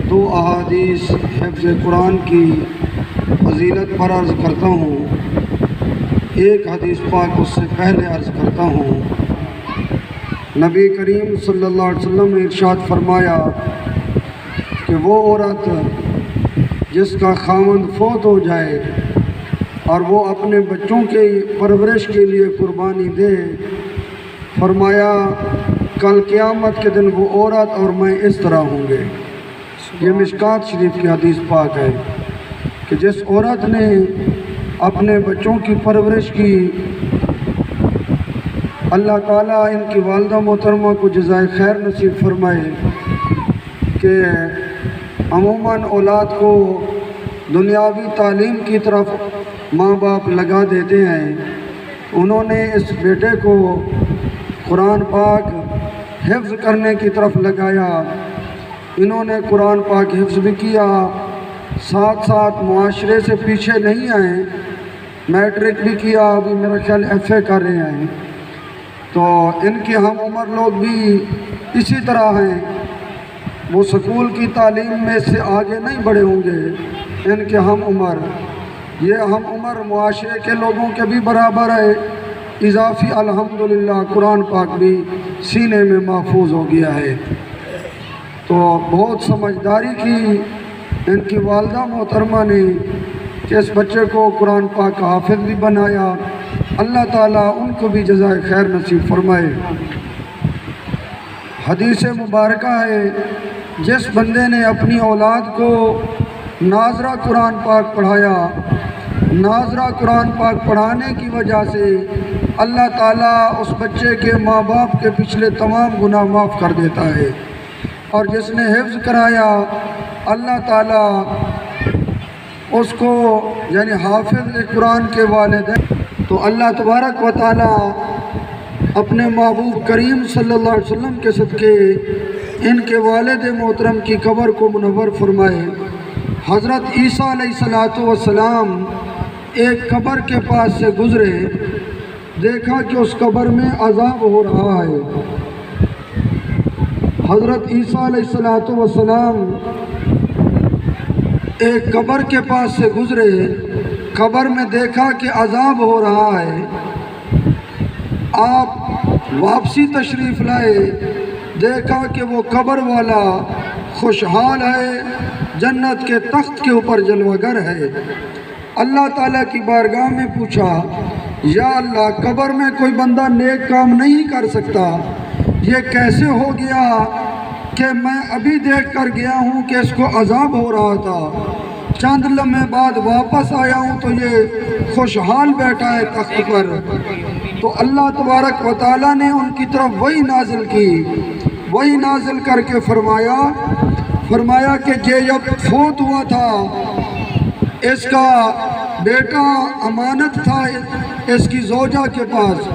دو احادیث حفظ قرآن کی فضیلت پر عرض کرتا ہوں۔ ایک حدیث پاک اس سے پہلے عرض کرتا ہوں۔ نبی کریم صلی اللہ علیہ وسلم نے ارشاد فرمایا کہ وہ عورت جس کا خاوند فوت ہو جائے اور وہ اپنے بچوں کے پرورش کے لیے قربانی دے، فرمایا کل قیامت کے دن وہ عورت اور میں اس طرح ہوں گے۔ یہ مشکات شریف کی حدیث پاک ہے کہ جس عورت نے اپنے بچوں کی پرورش کی، اللہ تعالیٰ ان کی والدہ محترمہ کو جزائے خیر نصیب فرمائے کہ عموماً اولاد کو دنیاوی تعلیم کی طرف ماں باپ لگا دیتے ہیں۔ انہوں نے اس بیٹے کو قرآن پاک حفظ کرنے کی طرف لگایا۔ انہوں نے قرآن پاک حفظ بھی کیا، ساتھ ساتھ معاشرے سے پیچھے نہیں آئے، میٹرک بھی کیا، ابھی میرا خیال ایف اے کر رہے ہیں۔ تو ان کے ہم عمر لوگ بھی اسی طرح ہیں، وہ سکول کی تعلیم میں سے آگے نہیں بڑھے ہوں گے۔ ان کے ہم عمر، یہ ہم عمر معاشرے کے لوگوں کے بھی برابر ہے، اضافی الحمدللہ قرآن پاک بھی سینے میں محفوظ ہو گیا ہے۔ تو بہت سمجھداری کی ان کی والدہ محترمہ نے کہ اس بچے کو قرآن پاک کا حافظ بھی بنایا۔ اللہ تعالیٰ ان کو بھی جزائے خیر نصیب فرمائے۔ حدیث مبارکہ ہے، جس بندے نے اپنی اولاد کو ناظرہ قرآن پاک پڑھایا، ناظرہ قرآن پاک پڑھانے کی وجہ سے اللہ تعالیٰ اس بچے کے ماں باپ کے پچھلے تمام گناہ معاف کر دیتا ہے۔ اور جس نے حفظ کرایا، اللہ تعالیٰ اس کو یعنی حافظ قرآن کے والد ہیں، تو اللہ تبارک و تعالیٰ اپنے محبوب کریم صلی اللہ علیہ وسلم کے صدقے ان کے والد محترم کی قبر کو منور فرمائے۔ حضرت عیسیٰ علیہ السلام ایک قبر کے پاس سے گزرے، دیکھا کہ اس قبر میں عذاب ہو رہا ہے۔ حضرت عیسیٰ علیہ السلام ایک قبر کے پاس سے گزرے، قبر میں دیکھا کہ عذاب ہو رہا ہے۔ آپ واپسی تشریف لائے، دیکھا کہ وہ قبر والا خوشحال ہے، جنت کے تخت کے اوپر جلوہ گر ہے۔ اللہ تعالیٰ کی بارگاہ میں پوچھا، یا اللہ قبر میں کوئی بندہ نیک کام نہیں کر سکتا، یہ کیسے ہو گیا کہ میں ابھی دیکھ کر گیا ہوں کہ اس کو عذاب ہو رہا تھا، چند لمحے بعد واپس آیا ہوں تو یہ خوشحال بیٹھا ہے تخت پر۔ تو اللہ تبارک و تعالیٰ نے ان کی طرف وحی نازل کی، وحی نازل کر کے فرمایا کہ یہ جب فوت ہوا تھا، اس کا بیٹا امانت تھا اس کی زوجہ کے پاس،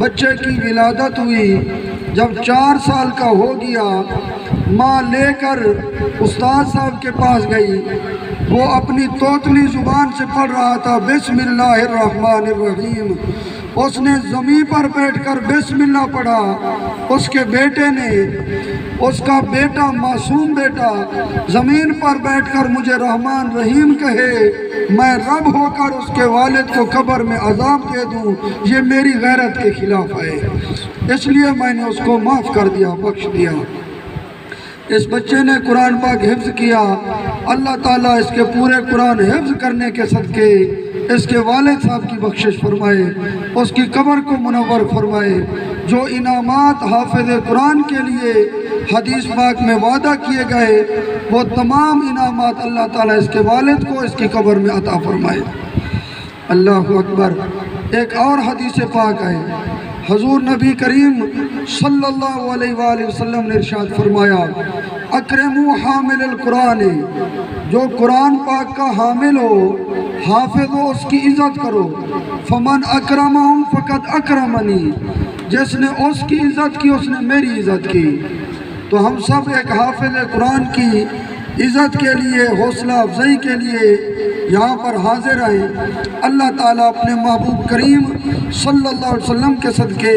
بچے کی ولادت ہوئی، جب 4 سال کا ہو گیا، ماں لے کر استاد صاحب کے پاس گئی، وہ اپنی توتلی زبان سے پڑھ رہا تھا بسم اللہ الرحمن الرحیم، اس نے زمین پر بیٹھ کر بسم اللہ پڑھا، اس کے بیٹے نے، اس کا بیٹا معصوم بیٹا زمین پر بیٹھ کر مجھے رحمان رحیم کہے، میں رب ہو کر اس کے والد کو قبر میں عذاب دے دوں، یہ میری غیرت کے خلاف ہے، اس لیے میں نے اس کو معاف کر دیا، بخش دیا۔ اس بچے نے قرآن پاک حفظ کیا، اللہ تعالیٰ اس کے پورے قرآن حفظ کرنے کے صدقے اس کے والد صاحب کی بخشش فرمائے، اس کی قبر کو منور فرمائے۔ جو انعامات حافظ قرآن کے لیے حدیث پاک میں وعدہ کیے گئے، وہ تمام انعامات اللہ تعالیٰ اس کے والد کو اس کی قبر میں عطا فرمائے۔ اللہ اکبر۔ ایک اور حدیث پاک ہے، حضور نبی کریم صلی اللہ علیہ وآلہ وسلم نے ارشاد فرمایا، اکرموا حامل القرآن، جو قرآن پاک کا حامل ہو، حافظ ہو، اس کی عزت کرو، فمن اکرمہم فقد اکرمنی، جس نے اس کی عزت کی اس نے میری عزت کی۔ تو ہم سب ایک حافظ قرآن کی عزت کے لیے، حوصلہ افزائی کے لیے یہاں پر حاضر ہیں۔ اللہ تعالیٰ اپنے محبوب کریم صلی اللہ علیہ وسلم کے صدقے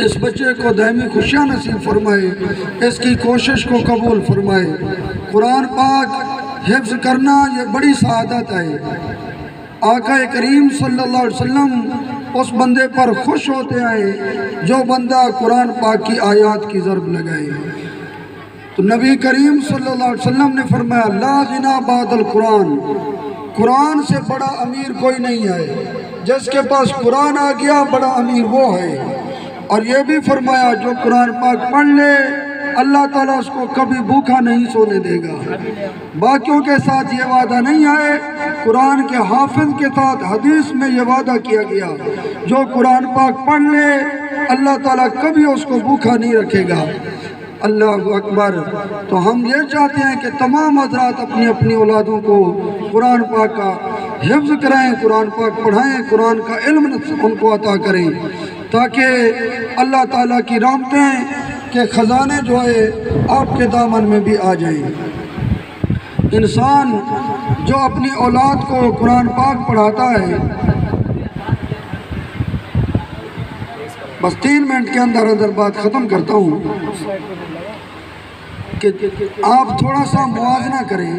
اس بچے کو دائمی خوشیاں نصیب فرمائے، اس کی کوشش کو قبول فرمائے۔ قرآن پاک حفظ کرنا یہ بڑی سعادت ہے۔ آقا کریم صلی اللہ علیہ وسلم اس بندے پر خوش ہوتے ہیں جو بندہ قرآن پاک کی آیات کی ضرب لگائے۔ تو نبی کریم صلی اللہ علیہ وسلم نے فرمایا لا غنی بعد القرآن، قرآن سے بڑا امیر کوئی نہیں ہے، جس کے پاس قرآن آ گیا بڑا امیر وہ ہے۔ اور یہ بھی فرمایا جو قرآن پاک پڑھ لے اللہ تعالیٰ اس کو کبھی بھوکا نہیں سونے دے گا۔ باقیوں کے ساتھ یہ وعدہ نہیں ہے، قرآن کے حافظ کے ساتھ حدیث میں یہ وعدہ کیا گیا جو قرآن پاک پڑھ لے اللہ تعالیٰ کبھی اس کو بھوکا نہیں رکھے گا۔ اللہ اکبر۔ تو ہم یہ چاہتے ہیں کہ تمام حضرات اپنی اپنی اولادوں کو قرآن پاک کا حفظ کرائیں، قرآن پاک پڑھائیں، قرآن کا علم ان کو عطا کریں، تاکہ اللہ تعالیٰ کی رحمتیں کے خزانے جو ہے آپ کے دامن میں بھی آ جائیں۔ انسان جو اپنی اولاد کو قرآن پاک پڑھاتا ہے، بس 3 منٹ کے اندر بات ختم کرتا ہوں، کہ آپ تھوڑا سا موازنہ کریں۔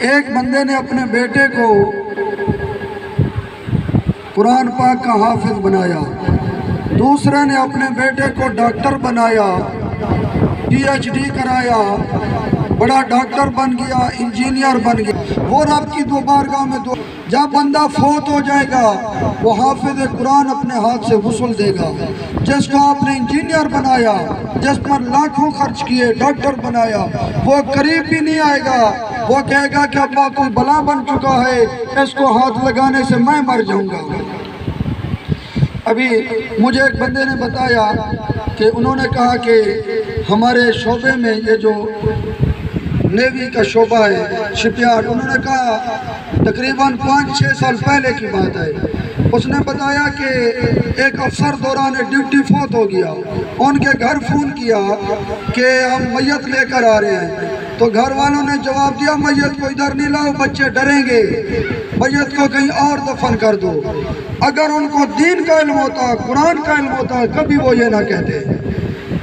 ایک بندے نے اپنے بیٹے کو قرآن پاک کا حافظ بنایا، دوسرے نے اپنے بیٹے کو ڈاکٹر بنایا، PhD کرایا، بڑا ڈاکٹر بن گیا، انجینئر بن گیا، وہ رب کی بارگاہ میں جب بندہ فوت ہو جائے گا وہ حافظ قرآن اپنے ہاتھ سے غسل دے گا۔ جس کو آپ نے انجینئر بنایا، جس پر لاکھوں خرچ کیے، ڈاکٹر بنایا، وہ قریب بھی نہیں آئے گا، وہ کہے گا کہ ابا کوئی بلا بن چکا ہے، اس کو ہاتھ لگانے سے میں مر جاؤں گا۔ ابھی مجھے ایک بندے نے بتایا کہ انہوں نے کہا کہ ہمارے شعبے میں یہ جو نیوی کا شعبہ ہے شپ یارڈ، انہوں نے کہا تقریباً 5-6 سال پہلے کی بات ہے، اس نے بتایا کہ ایک افسر دوران ڈیوٹی فوت ہو گیا، ان کے گھر فون کیا کہ ہم میت لے کر آ رہے ہیں، تو گھر والوں نے جواب دیا میت کو ادھر نہیں لاؤ، بچے ڈریں گے، میت کو کہیں اور دفن کر دو۔ اگر ان کو دین کا علم ہوتا، قرآن کا علم ہوتا، کبھی وہ یہ نہ کہتے۔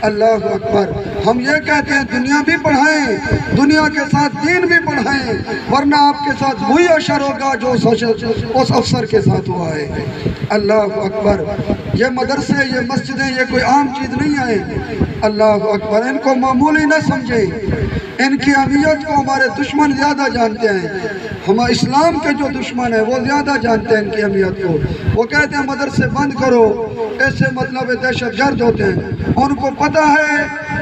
اللہ اکبر۔ ہم یہ کہتے ہیں دنیا بھی پڑھائیں، دنیا کے ساتھ دین بھی پڑھائیں، ورنہ آپ کے ساتھ وہی اشر ہوگا جو اس افسر کے ساتھ ہوا ہے۔ اللہ اکبر۔ یہ مدرسے، یہ مسجدیں، یہ کوئی عام چیز نہیں ہے۔ اللہ اکبر۔ ان کو معمولی نہ سمجھیں، ان کی اہمیت کو ہمارے دشمن زیادہ جانتے ہیں، ہم اسلام کے جو دشمن ہیں وہ زیادہ جانتے ہیں ان کی اہمیت کو۔ وہ کہتے ہیں مدرسے بند کرو، ایسے مطلب دہشت گرد ہوتے ہیں۔ ان کو پتہ ہے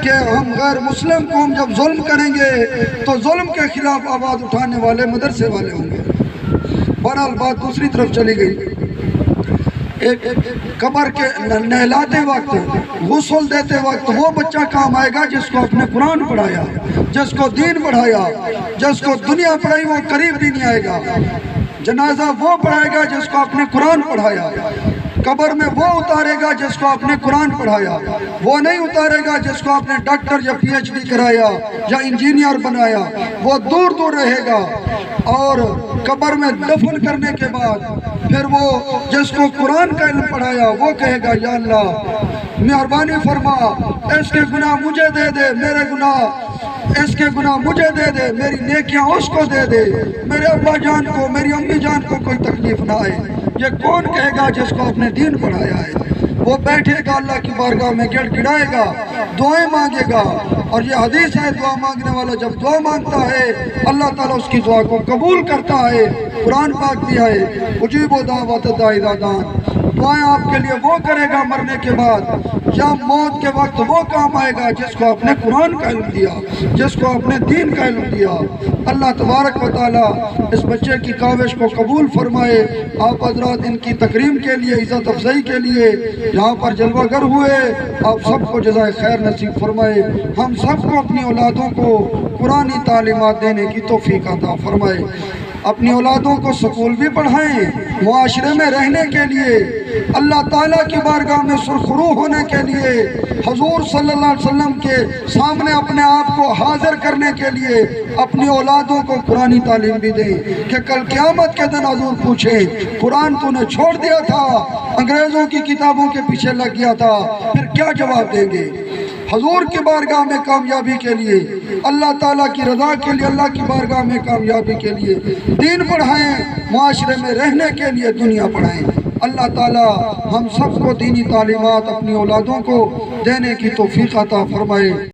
کہ ہم غیر مسلم قوم جب ظلم کریں گے تو ظلم کے خلاف آواز اٹھانے والے مدرسے والے ہوں گے۔ بہرحال بات دوسری طرف چلی گئی۔ ایک قبر کے نہلاتے وقت، غسل دیتے وقت وہ بچہ کام آئے گا جس کو اپنے قرآن پڑھایا، جس کو دین پڑھایا، جس کو دنیا پڑھائی وہ قریب بھی نہیں آئے گا۔ جنازہ وہ پڑھائے گا جس کو اپنے قرآن پڑھایا، قبر میں وہ اتارے گا جس کو اپنے قرآن پڑھایا، وہ نہیں اتارے گا جس کو اپنے ڈاکٹر یا PhD کرایا یا انجینئر بنایا، وہ دور دور رہے گا۔ اور قبر میں دفن کرنے کے بعد پھر وہ جس کو قرآن کا علم پڑھایا وہ کہے گا یا اللہ مہربانی فرما، اس کے گناہ مجھے دے دے، میرے گناہ اس کے گناہ مجھے دے دے، میری نیکیاں اس کو دے دے، میرے ابا جان کو، میری امی جان کو کوئی تکلیف نہ آئے۔ یہ کون کہے گا جس کو اپنے دین پڑھایا ہے؟ وہ بیٹھے گا اللہ کی بارگاہ میں گڑ گڑائے گا، دعائیں مانگے گا، اور یہ حدیث ہے دعا مانگنے والا جب دعا مانگتا ہے اللہ تعالیٰ اس کی دعا کو قبول کرتا ہے۔ قرآن پاک بھی ہے اجیب دعوت الداعی اذا دعان، دعائیں آپ کے لیے وہ کرے گا مرنے کے بعد، یا موت کے وقت وہ کام آئے گا جس کو اپنے قرآن کا علم دیا، جس کو اپنے دین کا علم دیا۔ اللہ تبارک و تعالیٰ اس بچے کی کاوش کو قبول فرمائے۔ آپ حضرات ان کی تکریم کے لیے، عزت افزائی کے لیے یہاں پر جلوہ گر ہوئے، آپ سب کو جزائے خیر نصیب فرمائے۔ ہم سب کو اپنی اولادوں کو قرآنی تعلیمات دینے کی توفیق عطا فرمائے۔ اپنی اولادوں کو سکول بھی پڑھائیں، معاشرے میں رہنے کے لیے، اللہ تعالیٰ کی بارگاہ میں سرخرو ہونے کے لیے، حضور صلی اللہ علیہ وسلم کے سامنے اپنے آپ کو حاضر کرنے کے لیے اپنی اولادوں کو قرآنی تعلیم بھی دیں کہ کل قیامت کے دن حضور پوچھیں قرآن تو نے چھوڑ دیا تھا، انگریزوں کی کتابوں کے پیچھے لگ گیا تھا، پھر کیا جواب دیں گے؟ حضور کی بارگاہ میں کامیابی کے لیے، اللہ تعالیٰ کی رضا کے لیے، اللہ کی بارگاہ میں کامیابی کے لیے دین پڑھائیں، معاشرے میں رہنے کے لیے دنیا پڑھائیں۔ اللہ تعالیٰ ہم سب کو دینی تعلیمات اپنی اولادوں کو دینے کی توفیق عطا فرمائے۔